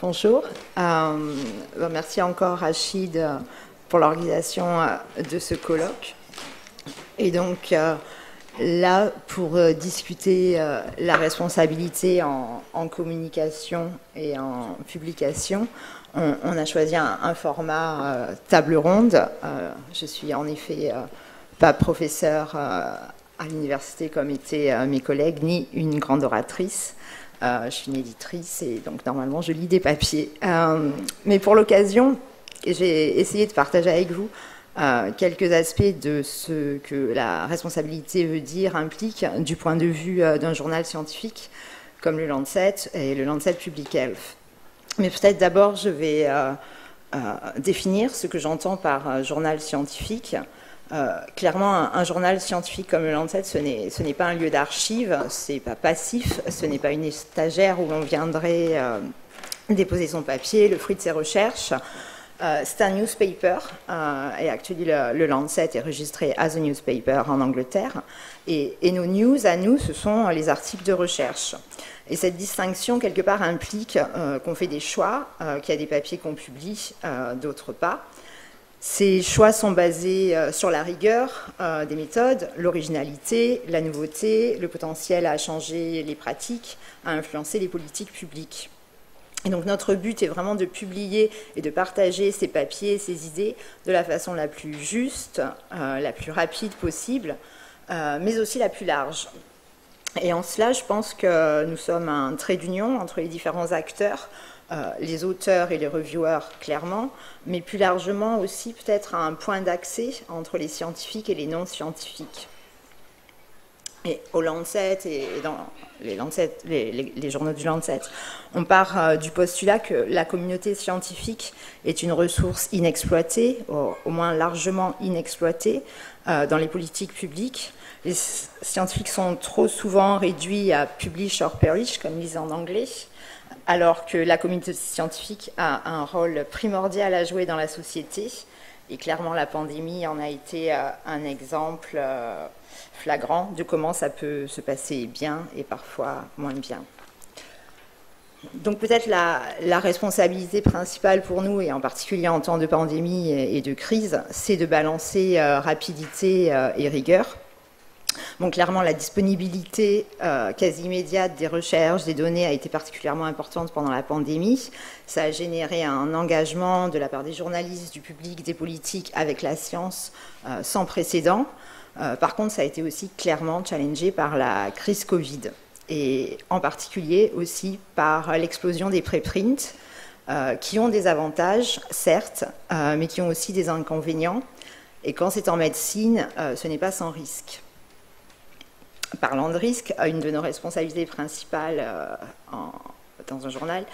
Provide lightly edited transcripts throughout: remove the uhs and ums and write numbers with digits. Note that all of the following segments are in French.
Bonjour. Merci encore Rachid pour l'organisation de ce colloque. Et donc là, pour discuter la responsabilité en communication et en publication, on a choisi un format table ronde. Je suis en effet pas professeure à l'université comme étaient mes collègues, ni une grande oratrice. Je suis une éditrice et donc normalement je lis des papiers. Mais pour l'occasion, j'ai essayé de partager avec vous quelques aspects de ce que la responsabilité veut dire, implique, du point de vue d'un journal scientifique comme le Lancet et le Lancet Public Health. Mais peut-être d'abord je vais définir ce que j'entends par journal scientifique. Clairement, un journal scientifique comme le Lancet, ce n'est pas un lieu d'archives, c'est pas passif, ce n'est pas une étagère où l'on viendrait déposer son papier, le fruit de ses recherches. C'est un newspaper, et actuellement le Lancet est registré as a newspaper en Angleterre, et nos news à nous, ce sont les articles de recherche. Et cette distinction, quelque part, implique qu'on fait des choix, qu'il y a des papiers qu'on publie, d'autres pas. Ces choix sont basés sur la rigueur des méthodes, l'originalité, la nouveauté, le potentiel à changer les pratiques, à influencer les politiques publiques. Et donc notre but est vraiment de publier et de partager ces papiers, ces idées de la façon la plus juste, la plus rapide possible, mais aussi la plus large. Et en cela, je pense que nous sommes un trait d'union entre les différents acteurs, les auteurs et les reviewers, clairement, mais plus largement aussi peut-être un point d'accès entre les scientifiques et les non-scientifiques. Et au Lancet et dans les journaux du Lancet, on part du postulat que la communauté scientifique est une ressource inexploitée, au moins largement inexploitée, dans les politiques publiques. Les scientifiques sont trop souvent réduits à publish or perish, comme ils disent en anglais, alors que la communauté scientifique a un rôle primordial à jouer dans la société. Et clairement, la pandémie en a été un exemple flagrant de comment ça peut se passer bien et parfois moins bien. Donc peut-être la responsabilité principale pour nous, et en particulier en temps de pandémie et de crise, c'est de balancer rapidité et rigueur. Bon, clairement, la disponibilité quasi immédiate des recherches, des données a été particulièrement importante pendant la pandémie. Ça a généré un engagement de la part des journalistes, du public, des politiques avec la science sans précédent. Par contre, ça a été aussi clairement challengé par la crise Covid et en particulier aussi par l'explosion des préprints qui ont des avantages, certes, mais qui ont aussi des inconvénients. Et quand c'est en médecine, ce n'est pas sans risque. Parlant de risque, une de nos responsabilités principales dans un journal,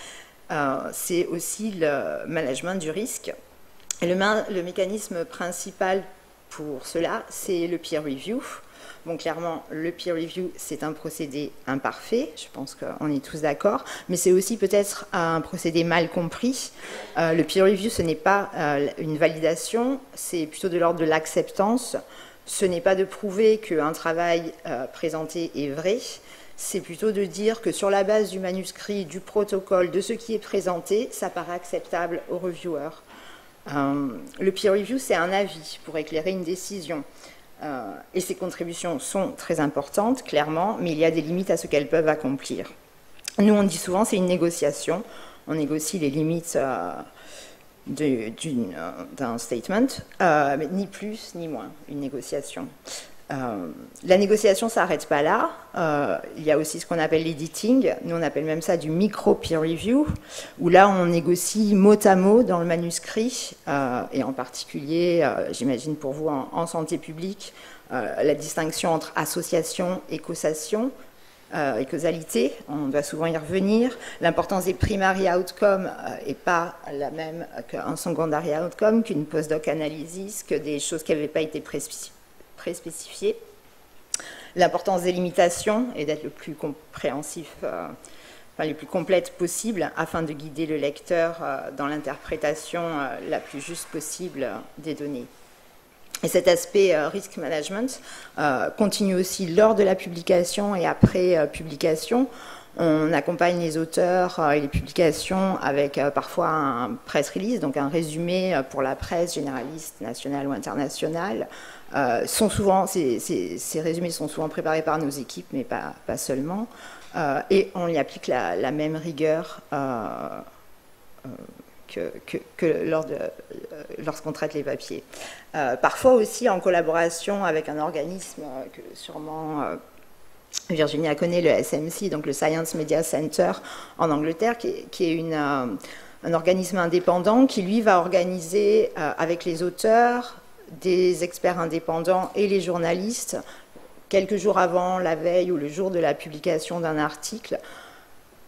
c'est aussi le management du risque. Et le mécanisme principal pour cela, c'est le peer review. Bon, clairement, le peer review, c'est un procédé imparfait, je pense qu'on est tous d'accord, mais c'est aussi peut-être un procédé mal compris. Le peer review, ce n'est pas une validation, c'est plutôt de l'ordre de l'acceptance. Ce n'est pas de prouver qu'un travail présenté est vrai, c'est plutôt de dire que sur la base du manuscrit, du protocole, de ce qui est présenté, ça paraît acceptable aux reviewers. Le peer review, c'est un avis pour éclairer une décision. Et ces contributions sont très importantes, clairement, mais il y a des limites à ce qu'elles peuvent accomplir. Nous, on dit souvent c'est une négociation. On négocie les limites d'un statement, mais ni plus ni moins, une négociation. La négociation ne s'arrête pas là. Il y a aussi ce qu'on appelle l'editing. Nous, on appelle même ça du micro-peer review, où là, on négocie mot à mot dans le manuscrit, et en particulier, j'imagine pour vous, en santé publique, la distinction entre association et causation, et causalité, on doit souvent y revenir. L'importance des primary outcomes n'est pas la même qu'un secondary outcome, qu'une post-doc analysis, que des choses qui n'avaient pas été préspécifiées. L'importance des limitations et d'être le plus compréhensif, les plus complètes possible, afin de guider le lecteur dans l'interprétation la plus juste possible des données. Et cet aspect risk management continue aussi lors de la publication et après publication. On accompagne les auteurs et les publications avec parfois un press release, donc un résumé pour la presse généraliste, nationale ou internationale. Ces résumés sont souvent préparés par nos équipes, mais pas seulement. Et on y applique la même rigueur que lorsqu'on traite les papiers. Parfois aussi en collaboration avec un organisme que sûrement Virginie a connaît, le SMC, donc le Science Media Center en Angleterre, qui est un organisme indépendant qui, lui, va organiser avec les auteurs, des experts indépendants et les journalistes, quelques jours avant, la veille ou le jour de la publication d'un article,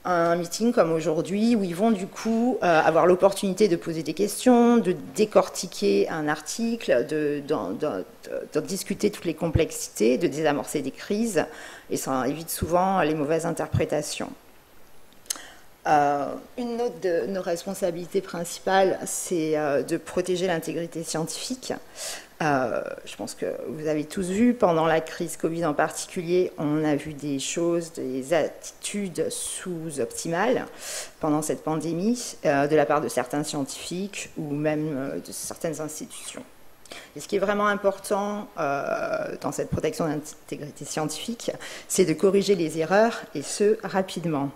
un meeting comme aujourd'hui où ils vont du coup avoir l'opportunité de poser des questions, de décortiquer un article, de discuter toutes les complexités, de désamorcer des crises, et ça évite souvent les mauvaises interprétations. Une autre de nos responsabilités principales, c'est de protéger l'intégrité scientifique. Je pense que vous avez tous vu, pendant la crise Covid en particulier, on a vu des choses, des attitudes sous-optimales pendant cette pandémie de la part de certains scientifiques ou même de certaines institutions. Et ce qui est vraiment important dans cette protection de l'intégrité scientifique, c'est de corriger les erreurs, et ce, rapidement.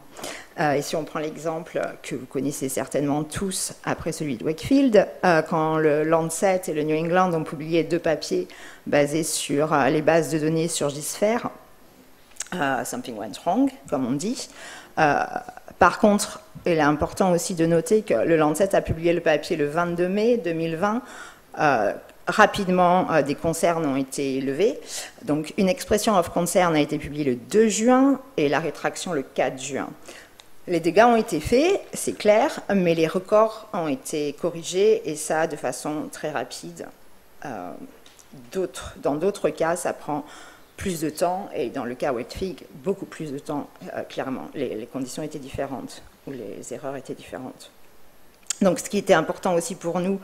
Et si on prend l'exemple que vous connaissez certainement tous après celui de Wakefield, quand le Lancet et le New England ont publié 2 papiers basés sur les bases de données sur JSPHERE, something went wrong, comme on dit. Par contre, il est important aussi de noter que le Lancet a publié le papier le 22 mai 2020. Rapidement, des concerns ont été levés. Donc, une expression of concern a été publiée le 2 juin et la rétraction le 4 juin. Les dégâts ont été faits, c'est clair, mais les records ont été corrigés, et ça de façon très rapide. Dans d'autres cas, ça prend plus de temps, et dans le cas Wetfig, beaucoup plus de temps, clairement. Les conditions étaient différentes, ou les erreurs étaient différentes. Donc, ce qui était important aussi pour nous,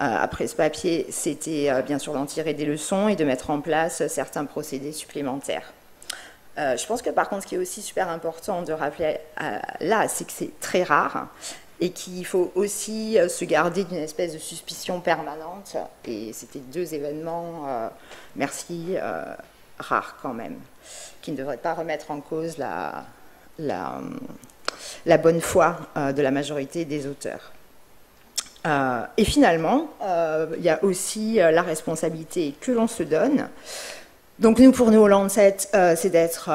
après ce papier, c'était bien sûr d'en tirer des leçons et de mettre en place certains procédés supplémentaires. Je pense que par contre, ce qui est aussi super important de rappeler là, c'est que c'est très rare et qu'il faut aussi se garder d'une espèce de suspicion permanente. Et c'était 2 événements, rares quand même, qui ne devraient pas remettre en cause la bonne foi de la majorité des auteurs. Et finalement, il y a aussi la responsabilité que l'on se donne. Donc pour nous, au Lancet, c'est d'être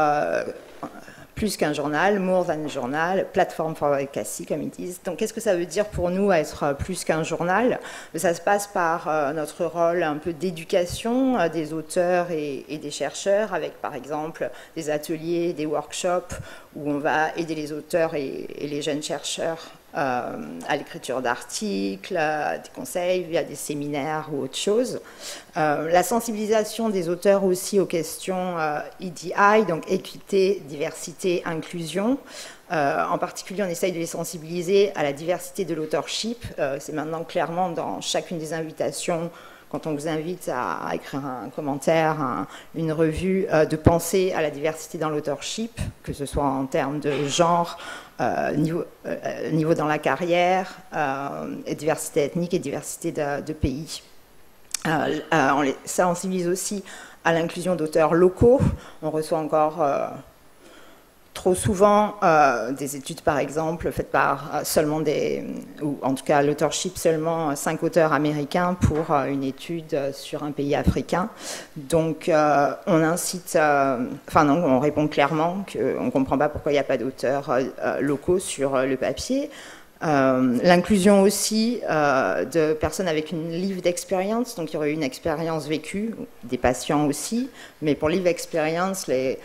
plus qu'un journal, more than a journal, platform for advocacy, comme ils disent. Donc qu'est-ce que ça veut dire pour nous être plus qu'un journal? Ça se passe par notre rôle un peu d'éducation des auteurs et des chercheurs, avec par exemple des ateliers, des workshops, où on va aider les auteurs et les jeunes chercheurs à l'écriture d'articles, des conseils via des séminaires ou autre chose. La sensibilisation des auteurs aussi aux questions EDI, donc équité, diversité, inclusion. En particulier, on essaye de les sensibiliser à la diversité de l'authorship. C'est maintenant clairement dans chacune des invitations, quand on vous invite à écrire un commentaire, une revue, de penser à la diversité dans l'authorship, que ce soit en termes de genre, niveau dans la carrière, et diversité ethnique et diversité de pays. On sensibilise aussi à l'inclusion d'auteurs locaux. On reçoit encore trop souvent des études, par exemple, faites par seulement ou en tout cas l'authorship seulement 5 auteurs américains pour une étude sur un pays africain. Donc on incite, non, on répond clairement qu'on ne comprend pas pourquoi il n'y a pas d'auteurs locaux sur le papier. L'inclusion aussi de personnes avec une lived experience, donc il y aurait une expérience vécue, des patients aussi, mais pour lived experience, les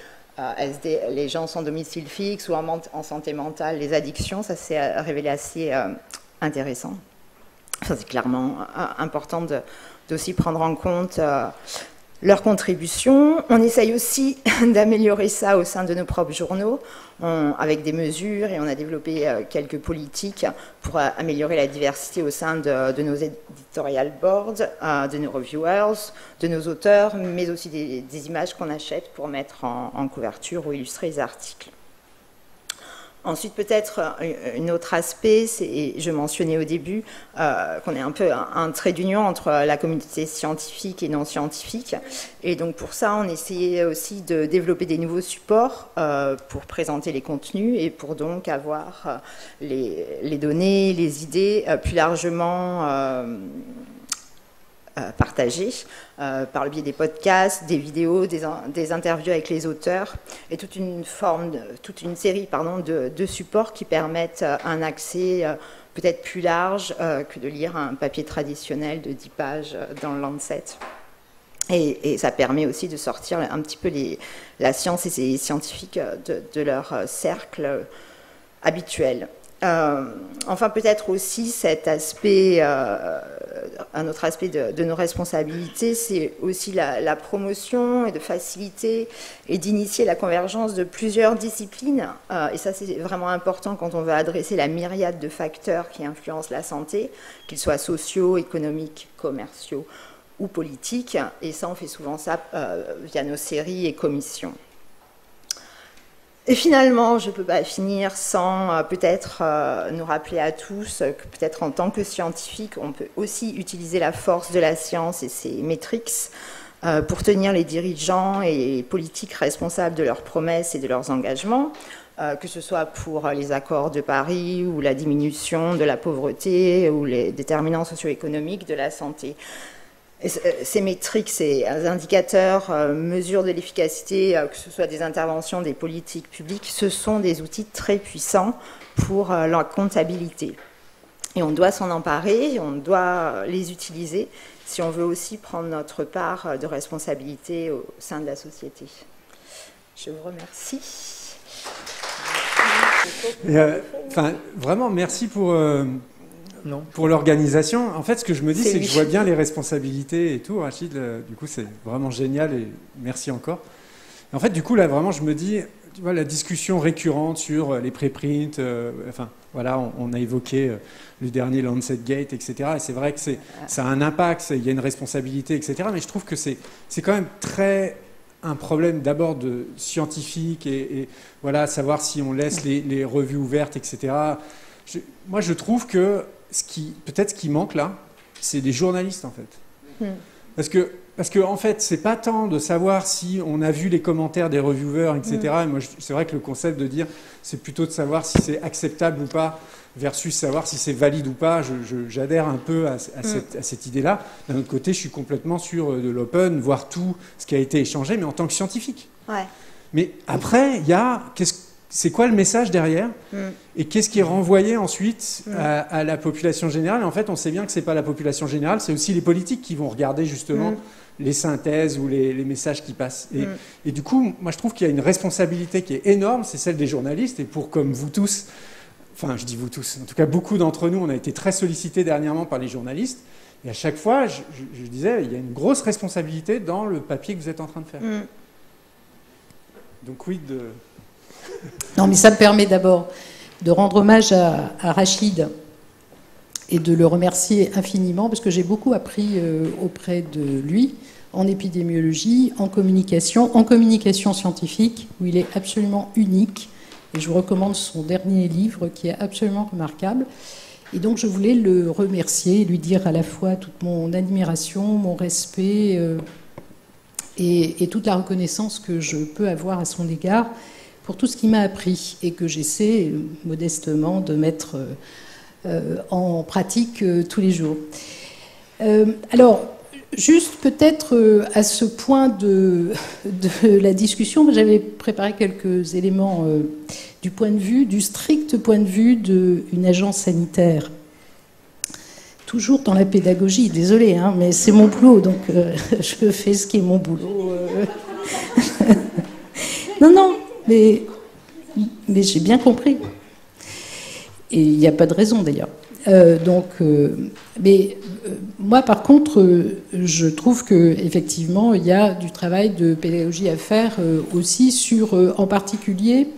gens sans domicile fixe ou en santé mentale, les addictions, ça s'est révélé assez intéressant. C'est clairement important d'aussi prendre en compte leur contribution. On essaye aussi d'améliorer ça au sein de nos propres journaux avec des mesures, et on a développé quelques politiques pour améliorer la diversité au sein de nos editorial boards, de nos reviewers, de nos auteurs, mais aussi des images qu'on achète pour mettre en couverture ou illustrer les articles. Ensuite, peut-être un autre aspect, et je mentionnais au début qu'on est un peu un trait d'union entre la communauté scientifique et non scientifique. Et donc pour ça, on essayait aussi de développer des nouveaux supports pour présenter les contenus et pour donc avoir les données, les idées plus largement partagées par le biais des podcasts, des vidéos, des interviews avec les auteurs et toute une série de supports qui permettent un accès peut-être plus large que de lire un papier traditionnel de 10 pages dans le Lancet. Et ça permet aussi de sortir un petit peu la science et les scientifiques de leur cercle habituel. Enfin, peut-être aussi cet aspect, un autre aspect de nos responsabilités, c'est aussi la promotion et de faciliter et d'initier la convergence de plusieurs disciplines. Et ça, c'est vraiment important quand on veut adresser la myriade de facteurs qui influencent la santé, qu'ils soient sociaux, économiques, commerciaux ou politiques. Et ça, on fait souvent ça via nos séries et commissions. Et finalement, je ne peux pas finir sans peut-être nous rappeler à tous que peut-être en tant que scientifique, on peut aussi utiliser la force de la science et ses métriques pour tenir les dirigeants et les politiques responsables de leurs promesses et de leurs engagements, que ce soit pour les accords de Paris ou la diminution de la pauvreté ou les déterminants socio-économiques de la santé. Et ces métriques, ces indicateurs, mesures de l'efficacité, que ce soit des interventions, des politiques publiques, ce sont des outils très puissants pour la comptabilité. Et on doit s'en emparer, on doit les utiliser si on veut aussi prendre notre part de responsabilité au sein de la société. Je vous remercie. Vraiment, merci pour l'organisation. En fait, ce que je me dis, c'est que je vois bien les responsabilités et tout, Rachid. Du coup, c'est vraiment génial et merci encore. Et en fait, du coup, là, vraiment, je me dis, tu vois, la discussion récurrente sur les préprints, on a évoqué le dernier Lancet Gate, etc. Et c'est vrai que ça a un impact, il y a une responsabilité, etc. Mais je trouve que c'est quand même un problème d'abord de scientifique et voilà, savoir si on laisse les revues ouvertes, etc. Moi, je trouve que ce qui manque là, c'est des journalistes en fait. Parce que en fait, c'est pas tant de savoir si on a vu les commentaires des reviewers, etc. Et moi, c'est vrai que le concept de dire, c'est plutôt de savoir si c'est acceptable ou pas, versus savoir si c'est valide ou pas. J'adhère un peu à cette idée-là. D'un autre côté, je suis complètement sur de l'open, voir tout ce qui a été échangé, mais en tant que scientifique. Ouais. Mais après, il y a c'est quoi le message derrière et qu'est-ce qui est renvoyé ensuite à la population générale. Et en fait, on sait bien que ce n'est pas la population générale, c'est aussi les politiques qui vont regarder justement les synthèses ou les messages qui passent. Et du coup, moi je trouve qu'il y a une responsabilité qui est énorme, c'est celle des journalistes. Et pour comme vous tous, enfin je dis vous tous, en tout cas beaucoup d'entre nous, on a été très sollicités dernièrement par les journalistes. Et à chaque fois, je disais, il y a une grosse responsabilité dans le papier que vous êtes en train de faire. Donc oui, Non, mais ça me permet d'abord de rendre hommage à Rachid et de le remercier infiniment parce que j'ai beaucoup appris auprès de lui en épidémiologie, en communication scientifique, où il est absolument unique. Et je vous recommande son dernier livre qui est absolument remarquable. Et donc je voulais le remercier et lui dire à la fois toute mon admiration, mon respect et toute la reconnaissance que je peux avoir à son égard pour tout ce qu'il m'a appris et que j'essaie modestement de mettre en pratique tous les jours. Alors, juste peut-être à ce point de la discussion, j'avais préparé quelques éléments du strict point de vue d'une agence sanitaire. Toujours dans la pédagogie, désolée, hein, mais c'est mon boulot, donc je fais ce qui est mon boulot. Non, mais j'ai bien compris. Et il n'y a pas de raison, d'ailleurs. Moi, par contre, je trouve qu'effectivement, il y a du travail de pédagogie à faire aussi sur, en particulier,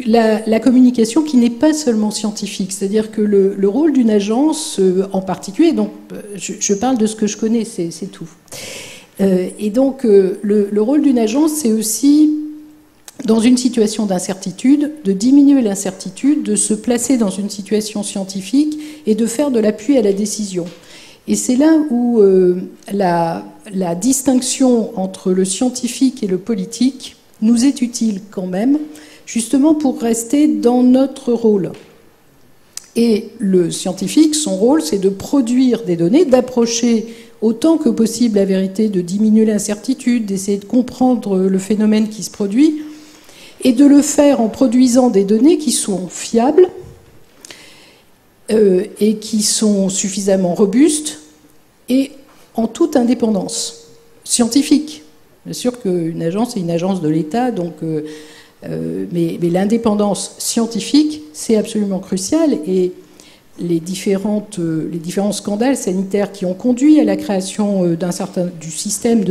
la communication qui n'est pas seulement scientifique. C'est-à-dire que le rôle d'une agence en particulier, donc je parle de ce que je connais, c'est tout. Et donc, le rôle d'une agence, c'est aussi dans une situation d'incertitude, de diminuer l'incertitude, de se placer dans une situation scientifique et de faire de l'appui à la décision. Et c'est là où la distinction entre le scientifique et le politique nous est utile quand même, justement pour rester dans notre rôle. Et le scientifique, son rôle, c'est de produire des données, d'approcher autant que possible la vérité, de diminuer l'incertitude, d'essayer de comprendre le phénomène qui se produit, et de le faire en produisant des données qui sont fiables et qui sont suffisamment robustes et en toute indépendance scientifique. Bien sûr qu'une agence est une agence de l'État, donc, mais l'indépendance scientifique, c'est absolument crucial. Et les différents scandales sanitaires qui ont conduit à la création du système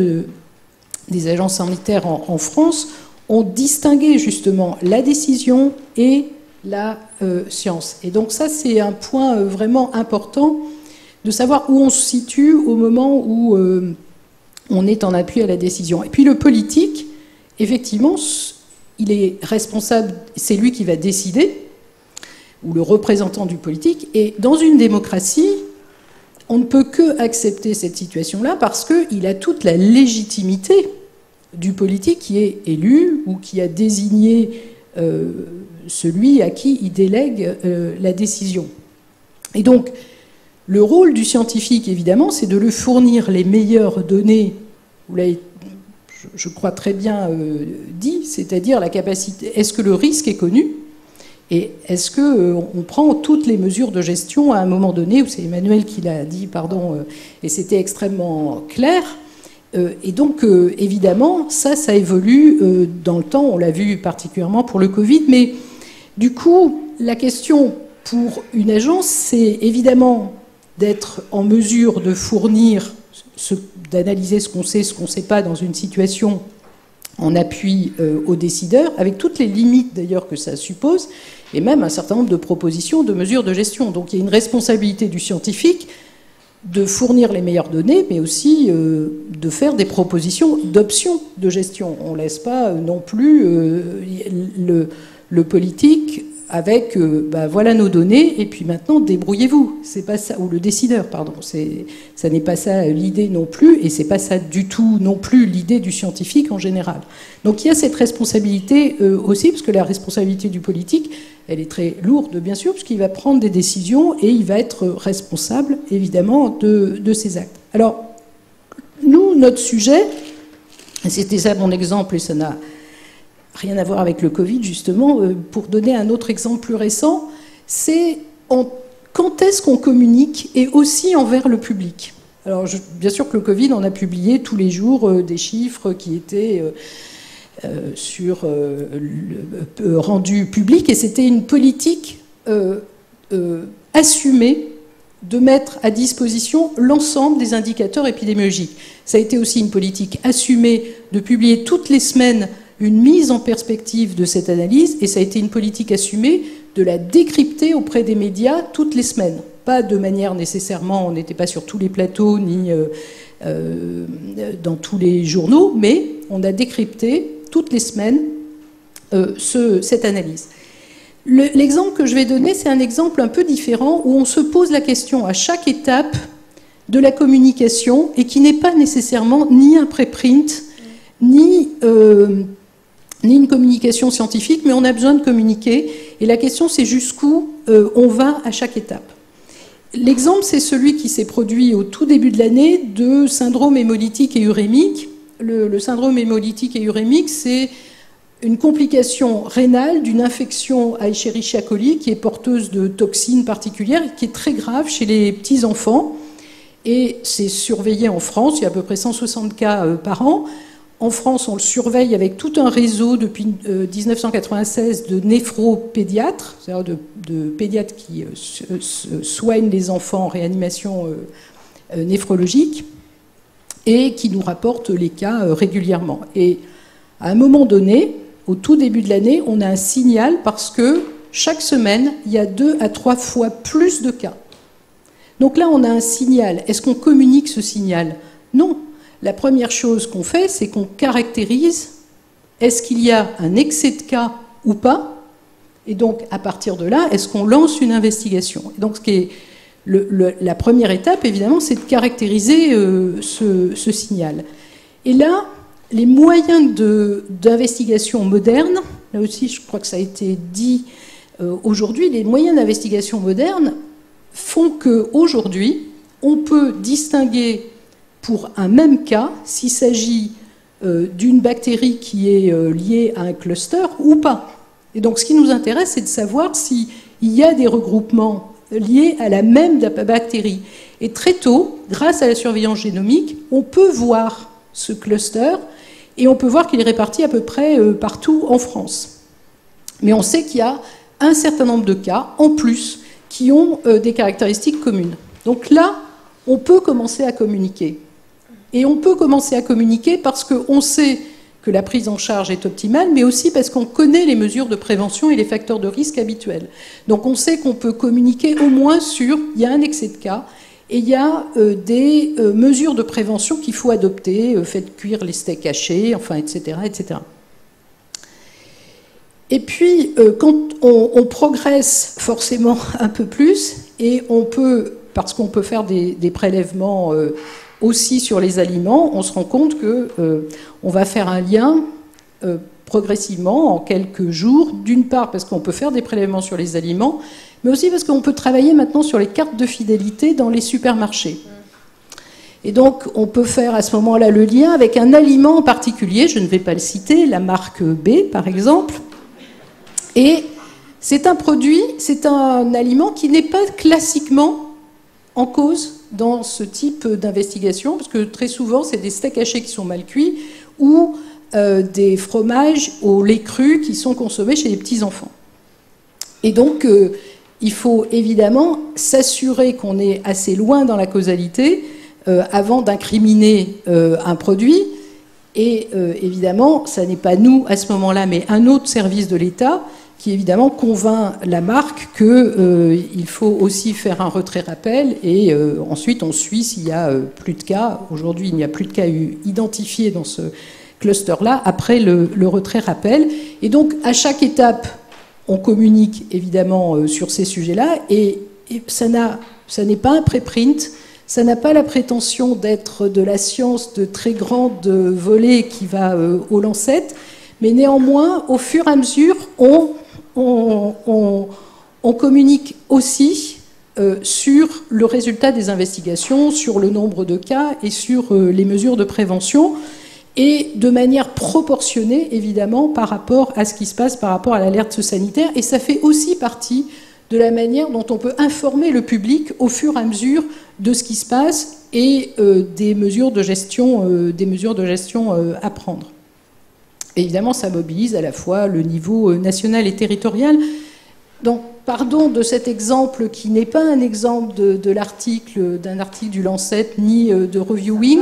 des agences sanitaires en France ont distingué justement la décision et la science. Et donc ça, c'est un point vraiment important de savoir où on se situe au moment où on est en appui à la décision. Et puis le politique, effectivement, il est responsable, c'est lui qui va décider, ou le représentant du politique. Et dans une démocratie, on ne peut que accepter cette situation-là parce qu'il a toute la légitimité du politique qui est élu ou qui a désigné celui à qui il délègue la décision. Et donc, le rôle du scientifique, évidemment, c'est de lui fournir les meilleures données, vous l'avez, je crois, très bien dit, c'est-à-dire la capacité, est-ce que le risque est connu et est-ce qu'on prend toutes les mesures de gestion à un moment donné, ou c'est Emmanuel qui l'a dit, pardon, et c'était extrêmement clair. Et donc, évidemment, ça évolue dans le temps, on l'a vu particulièrement pour le Covid, mais du coup, la question pour une agence, c'est évidemment d'être en mesure de fournir, d'analyser ce qu'on sait, ce qu'on ne sait pas dans une situation en appui aux décideurs, avec toutes les limites d'ailleurs que ça suppose, et même un certain nombre de propositions, de mesures de gestion. Donc il y a une responsabilité du scientifique de fournir les meilleures données, mais aussi de faire des propositions d'options de gestion. On ne laisse pas non plus le politique avec voilà nos données, et puis maintenant débrouillez-vous. C'est pas ça, ou le décideur, pardon. Ça n'est pas ça l'idée non plus, et c'est pas ça du tout non plus l'idée du scientifique en général. Donc il y a cette responsabilité aussi, parce que la responsabilité du politique, elle est très lourde, bien sûr, parce qu'il va prendre des décisions et il va être responsable, évidemment, de ses actes. Alors, nous, notre sujet, c'était ça mon exemple, et ça n'a rien à voir avec le Covid, justement, pour donner un autre exemple plus récent, c'est quand est-ce qu'on communique, et aussi envers le public. Alors, bien sûr que le Covid, on a publié tous les jours des chiffres qui étaient rendus publics, et c'était une politique assumée de mettre à disposition l'ensemble des indicateurs épidémiologiques. Ça a été aussi une politique assumée de publier toutes les semaines une mise en perspective de cette analyse, et ça a été une politique assumée de la décrypter auprès des médias toutes les semaines. Pas de manière nécessairement, on n'était pas sur tous les plateaux ni dans tous les journaux, mais on a décrypté toutes les semaines cette analyse. L'exemple que je vais donner, c'est un exemple un peu différent, où on se pose la question à chaque étape de la communication, et qui n'est pas nécessairement ni un préprint, ni une communication scientifique, mais on a besoin de communiquer. Et la question, c'est jusqu'où on va à chaque étape. L'exemple, c'est celui qui s'est produit au tout début de l'année de syndrome hémolytique et urémique. Le syndrome hémolytique et urémique, c'est une complication rénale d'une infection à Escherichia coli qui est porteuse de toxines particulières et qui est très grave chez les petits-enfants. Et c'est surveillé en France, il y a à peu près 160 cas par an. En France, on le surveille avec tout un réseau depuis 1996 de néphropédiatres, c'est-à-dire de pédiatres qui soignent les enfants en réanimation néphrologique et qui nous rapportent les cas régulièrement. Et à un moment donné, au tout début de l'année, on a un signal parce que chaque semaine, il y a 2 à 3 fois plus de cas. Donc là, on a un signal. Est-ce qu'on communique ce signal? Non. La première chose qu'on fait, c'est qu'on caractérise est-ce qu'il y a un excès de cas ou pas? Et donc, à partir de là, est-ce qu'on lance une investigation? Et donc, la première étape, évidemment, c'est de caractériser ce signal. Et là, les moyens d'investigation modernes, là aussi, je crois que ça a été dit aujourd'hui, les moyens d'investigation modernes font qu'aujourd'hui, on peut distinguer pour un même cas s'il s'agit d'une bactérie qui est liée à un cluster ou pas. Et donc, ce qui nous intéresse, c'est de savoir s'il y a des regroupements liés à la même bactérie. Et très tôt, grâce à la surveillance génomique, on peut voir ce cluster et on peut voir qu'il est réparti à peu près partout en France. Mais on sait qu'il y a un certain nombre de cas, en plus, qui ont des caractéristiques communes. Donc là, on peut commencer à communiquer. Et on peut commencer à communiquer parce qu'on sait que la prise en charge est optimale, mais aussi parce qu'on connaît les mesures de prévention et les facteurs de risque habituels. Donc on sait qu'on peut communiquer au moins sur, il y a un excès de cas, et il y a des mesures de prévention qu'il faut adopter, faites cuire les steaks hachés, enfin, etc., etc. Et puis, quand on progresse forcément un peu plus, et on peut, parce qu'on peut faire des prélèvements aussi sur les aliments, on se rend compte qu'on va faire un lien progressivement en quelques jours, d'une part parce qu'on peut faire des prélèvements sur les aliments, mais aussi parce qu'on peut travailler maintenant sur les cartes de fidélité dans les supermarchés. Et donc, on peut faire à ce moment-là le lien avec un aliment en particulier, je ne vais pas le citer, la marque B par exemple, et c'est un produit, c'est un aliment qui n'est pas classiquement en cause dans ce type d'investigation, parce que très souvent, c'est des steaks hachés qui sont mal cuits ou des fromages au lait cru qui sont consommés chez les petits-enfants. Et donc, il faut évidemment s'assurer qu'on est assez loin dans la causalité avant d'incriminer un produit. Et évidemment, ça n'est pas nous à ce moment-là, mais un autre service de l'État qui évidemment convainc la marque qu'il faut aussi faire un retrait-rappel et ensuite on suit s'il y a plus de cas. Aujourd'hui, il n'y a plus de cas identifiés dans ce cluster-là après le retrait-rappel. Et donc, à chaque étape, on communique évidemment sur ces sujets-là et ça n'est pas un préprint, ça n'a pas la prétention d'être de la science de très grande volée qui va au Lancet, mais néanmoins, au fur et à mesure, on communique aussi sur le résultat des investigations, sur le nombre de cas et sur les mesures de prévention, et de manière proportionnée, évidemment, par rapport à ce qui se passe par rapport à l'alerte sanitaire. Et ça fait aussi partie de la manière dont on peut informer le public au fur et à mesure de ce qui se passe et des mesures de gestion à prendre. Évidemment, ça mobilise à la fois le niveau national et territorial. Donc, pardon de cet exemple qui n'est pas un exemple d'un article du Lancet ni de reviewing,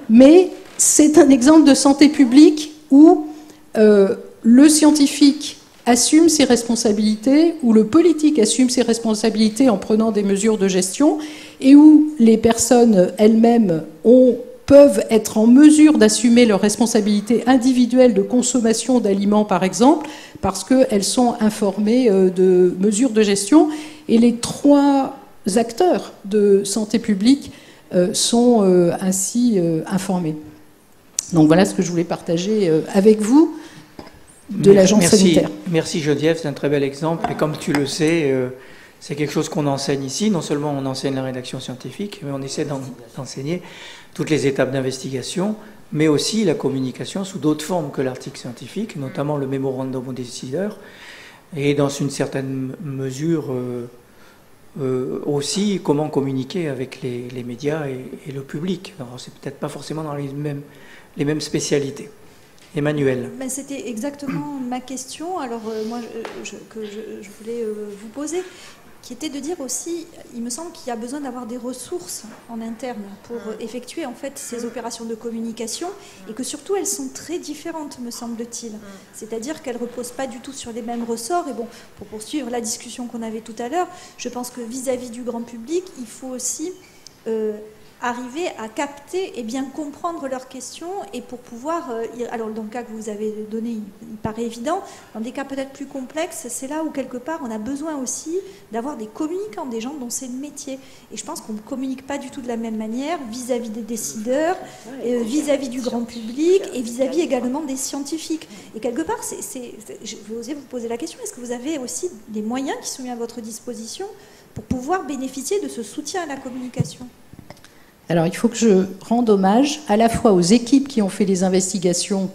mais c'est un exemple de santé publique où le scientifique assume ses responsabilités, où le politique assume ses responsabilités en prenant des mesures de gestion, et où les personnes elles-mêmes peuvent être en mesure d'assumer leurs responsabilités individuelles de consommation d'aliments, par exemple, parce qu'elles sont informées de mesures de gestion. Et les trois acteurs de santé publique sont ainsi informés. Donc voilà ce que je voulais partager avec vous de l'agence sanitaire. Merci Geneviève, c'est un très bel exemple. Et comme tu le sais, c'est quelque chose qu'on enseigne ici. Non seulement on enseigne la rédaction scientifique, mais on essaie d'enseigner toutes les étapes d'investigation, mais aussi la communication sous d'autres formes que l'article scientifique, notamment le mémorandum aux décideurs, et dans une certaine mesure aussi comment communiquer avec les médias et le public. Alors c'est peut-être pas forcément dans les mêmes spécialités. Emmanuel. Ben, c'était exactement ma question, alors moi que je voulais vous poser, qui était de dire aussi, il me semble qu'il y a besoin d'avoir des ressources en interne pour effectuer en fait ces opérations de communication, et que surtout elles sont très différentes, me semble-t-il. C'est-à-dire qu'elles ne reposent pas du tout sur les mêmes ressorts. Et bon, pour poursuivre la discussion qu'on avait tout à l'heure, je pense que vis-à-vis du grand public, il faut aussi arriver à capter et bien comprendre leurs questions et pour pouvoir... alors, dans le cas que vous avez donné, il paraît évident. Dans des cas peut-être plus complexes, c'est là où, quelque part, on a besoin aussi d'avoir des communicants, des gens dont c'est le métier. Et je pense qu'on ne communique pas du tout de la même manière vis-à-vis des décideurs, vis-à-vis du grand public et vis-à-vis également des scientifiques. Et quelque part, je vais oser vous poser la question, est-ce que vous avez aussi des moyens qui sont mis à votre disposition pour pouvoir bénéficier de ce soutien à la communication ? Alors, il faut que je rende hommage à la fois aux équipes qui ont fait les investigations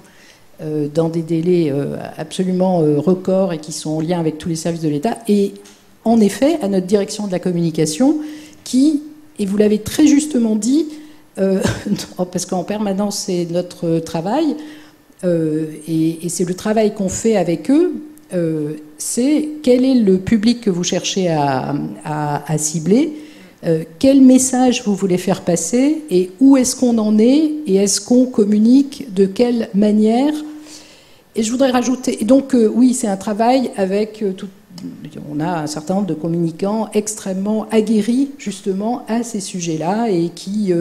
dans des délais absolument records et qui sont en lien avec tous les services de l'État, et en effet à notre direction de la communication qui, et vous l'avez très justement dit, parce qu'en permanence c'est notre travail, et c'est le travail qu'on fait avec eux, c'est quel est le public que vous cherchez à cibler, quel message vous voulez faire passer et où est-ce qu'on en est et est-ce qu'on communique de quelle manière. Et je voudrais rajouter, donc oui, c'est un travail avec on a un certain nombre de communicants extrêmement aguerris justement à ces sujets-là et qui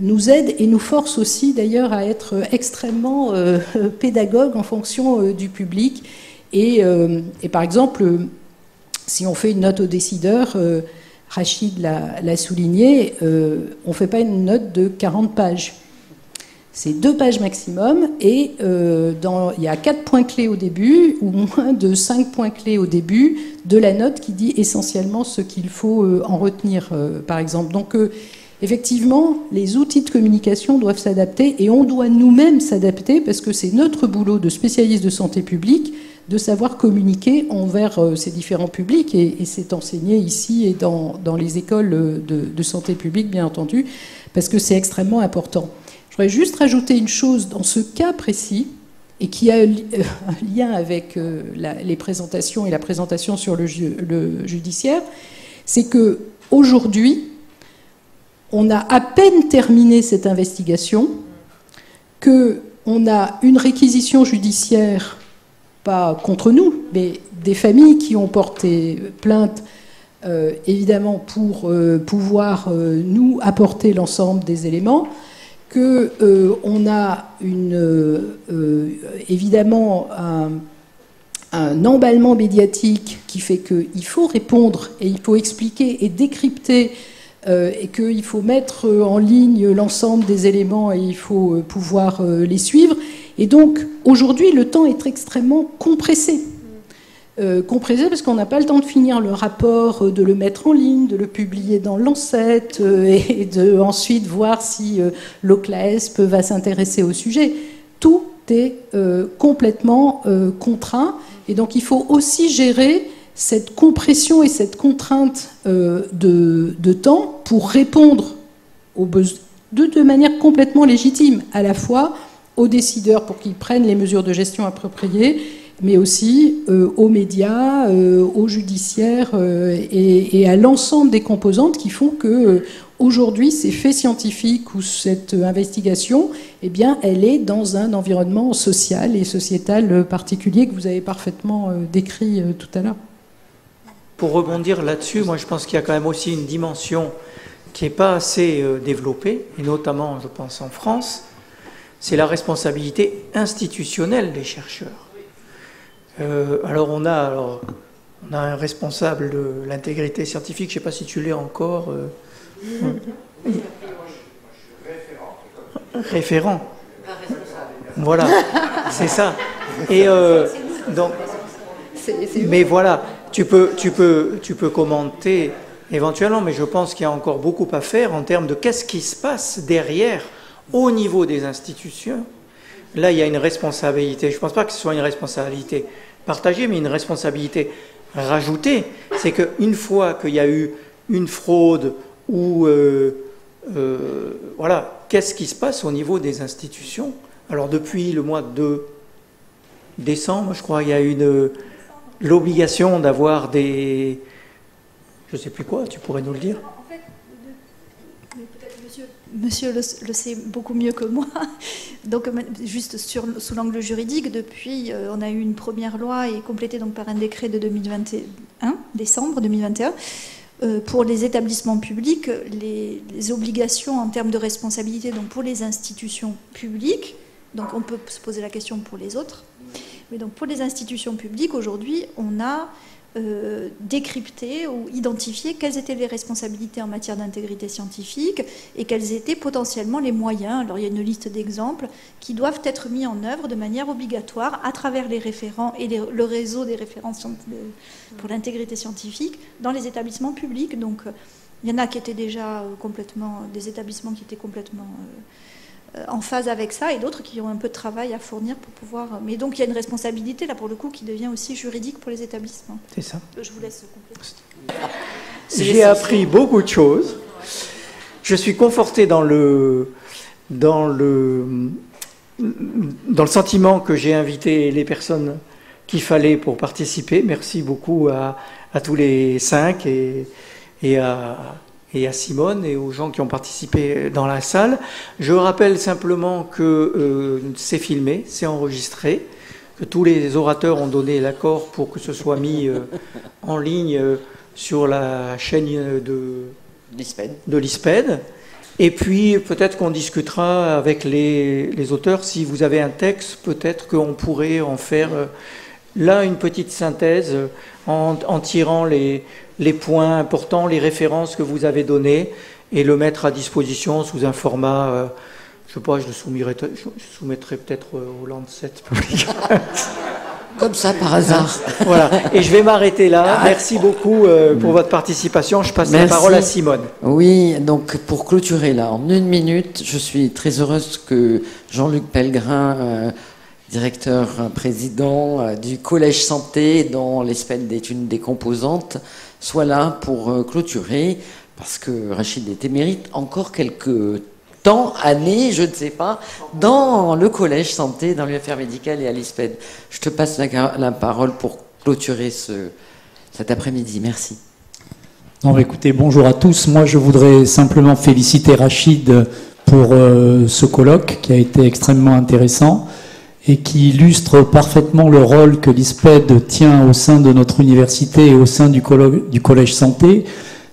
nous aident et nous forcent aussi d'ailleurs à être extrêmement pédagogues en fonction du public. Et par exemple, si on fait une note aux décideurs, Rachid l'a souligné, on ne fait pas une note de 40 pages. C'est 2 pages maximum et il y a 4 points clés au début ou moins de 5 points clés au début de la note qui dit essentiellement ce qu'il faut en retenir, par exemple. Donc, effectivement, les outils de communication doivent s'adapter et on doit nous-mêmes s'adapter parce que c'est notre boulot de spécialiste de santé publique de savoir communiquer envers ces différents publics et c'est enseigné ici et dans les écoles de santé publique, bien entendu, parce que c'est extrêmement important. Je voudrais juste rajouter une chose dans ce cas précis et qui a un lien avec les présentations et la présentation sur le judiciaire, c'est que aujourd'hui, on a à peine terminé cette investigation, qu'on a une réquisition judiciaire, pas contre nous, mais des familles qui ont porté plainte, évidemment pour pouvoir nous apporter l'ensemble des éléments, qu'on a évidemment un emballement médiatique qui fait qu'il faut répondre et il faut expliquer et décrypter et qu'il faut mettre en ligne l'ensemble des éléments et il faut pouvoir les suivre. Et donc, aujourd'hui, le temps est extrêmement compressé. Compressé parce qu'on n'a pas le temps de finir le rapport, de le mettre en ligne, de le publier dans Lancet et de ensuite voir si l'OCLAESP va s'intéresser au sujet. Tout est complètement contraint. Et donc, il faut aussi gérer cette compression et cette contrainte de temps pour répondre aux besoins de manière complètement légitime, à la fois aux décideurs pour qu'ils prennent les mesures de gestion appropriées, mais aussi aux médias, aux judiciaires et à l'ensemble des composantes qui font que aujourd'hui, ces faits scientifiques ou cette investigation, eh bien, elle est dans un environnement social et sociétal particulier que vous avez parfaitement décrit tout à l'heure. Pour rebondir là-dessus, moi je pense qu'il y a quand même aussi une dimension qui n'est pas assez développée, et notamment, je pense, en France, c'est la responsabilité institutionnelle des chercheurs. Alors on a un responsable de l'intégrité scientifique, je ne sais pas si tu l'es encore. Référent. Voilà, c'est ça. Et donc, mais voilà, tu peux commenter éventuellement, mais je pense qu'il y a encore beaucoup à faire en termes de qu'est-ce qui se passe derrière, au niveau des institutions. Là, il y a une responsabilité. Je ne pense pas que ce soit une responsabilité partagée, mais une responsabilité rajoutée. C'est qu'une fois qu'il y a eu une fraude ou voilà, qu'est-ce qui se passe au niveau des institutions? Alors, depuis le mois de décembre, je crois, il y a eu l'obligation d'avoir des... Je ne sais plus quoi, tu pourrais nous le dire? En fait, Monsieur le sait beaucoup mieux que moi. Donc, juste sous l'angle juridique, depuis, on a eu une première loi et complétée donc par un décret de 2021, décembre 2021, pour les établissements publics, les obligations en termes de responsabilité, donc pour les institutions publiques, donc on peut se poser la question pour les autres, mais donc pour les institutions publiques, aujourd'hui, on a décrypté ou identifié quelles étaient les responsabilités en matière d'intégrité scientifique et quels étaient potentiellement les moyens. Alors il y a une liste d'exemples qui doivent être mis en œuvre de manière obligatoire à travers les référents et le réseau des référents pour l'intégrité scientifique dans les établissements publics. Donc il y en a qui étaient déjà des établissements qui étaient complètement en phase avec ça, et d'autres qui ont un peu de travail à fournir pour pouvoir... Mais donc il y a une responsabilité, là pour le coup, qui devient aussi juridique pour les établissements. C'est ça. Je vous laisse compléter. J'ai appris beaucoup de choses. Je suis conforté dans le sentiment que j'ai invité les personnes qu'il fallait pour participer. Merci beaucoup à tous les 5 et à Simone et aux gens qui ont participé dans la salle. Je rappelle simplement que c'est filmé, c'est enregistré, que tous les orateurs ont donné l'accord pour que ce soit mis en ligne sur la chaîne de l'ISPED. Et puis peut-être qu'on discutera avec les auteurs. Si vous avez un texte, peut-être qu'on pourrait en faire là une petite synthèse en tirant les points importants, les références que vous avez données, et le mettre à disposition sous un format, je ne sais pas, je soumettrai peut-être au Lancet public. Comme ça, par hasard. Voilà, et je vais m'arrêter là. Merci beaucoup pour votre participation. Je passe la parole à Simone. Oui, donc pour clôturer là, en 1 minute, je suis très heureuse que Jean-Luc Pellegrin, directeur président du Collège Santé, dont l'ESPED est une des composantes, soit là pour clôturer, parce que Rachid était mérite encore quelques temps, années, je ne sais pas, dans le Collège Santé, dans l'UFR médical et à l'ESPED. Je te passe la parole pour clôturer cet après-midi. Merci. Non, écoutez, bonjour à tous. Moi, je voudrais simplement féliciter Rachid pour ce colloque qui a été extrêmement intéressant et qui illustre parfaitement le rôle que l'ISPED tient au sein de notre université et au sein du Collège Santé,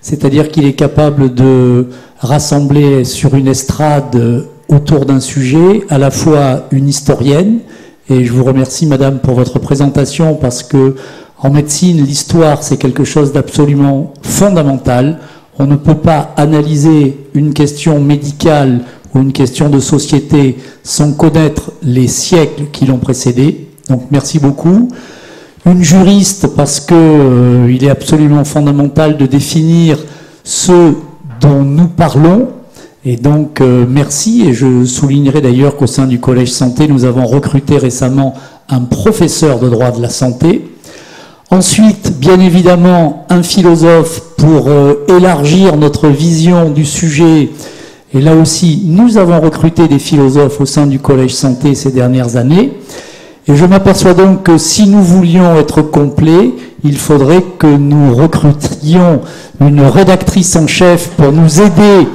c'est-à-dire qu'il est capable de rassembler sur une estrade autour d'un sujet à la fois une historienne, et je vous remercie Madame pour votre présentation, parce que en médecine, l'histoire c'est quelque chose d'absolument fondamental. On ne peut pas analyser une question médicale ou une question de société sans connaître les siècles qui l'ont précédé. Donc merci beaucoup. Une juriste, parce que il est absolument fondamental de définir ce dont nous parlons. Et donc merci, et je soulignerai d'ailleurs qu'au sein du Collège Santé, nous avons recruté récemment un professeur de droit de la santé. Ensuite, bien évidemment, un philosophe pour élargir notre vision du sujet. Et là aussi, nous avons recruté des philosophes au sein du Collège Santé ces dernières années. Et je m'aperçois donc que si nous voulions être complets, il faudrait que nous recrutions une rédactrice en chef pour nous aider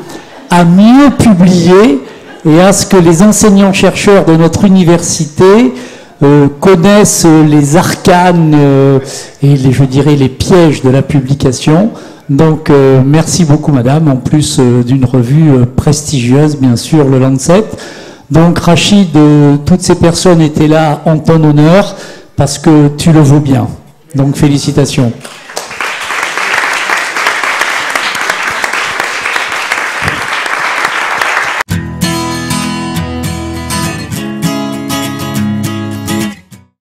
à mieux publier et à ce que les enseignants-chercheurs de notre université connaissent les arcanes et je dirais les pièges de la publication. Donc merci beaucoup Madame, en plus d'une revue prestigieuse, bien sûr, le Lancet. Donc Rachid, toutes ces personnes étaient là en ton honneur parce que tu le vaux bien. Donc félicitations.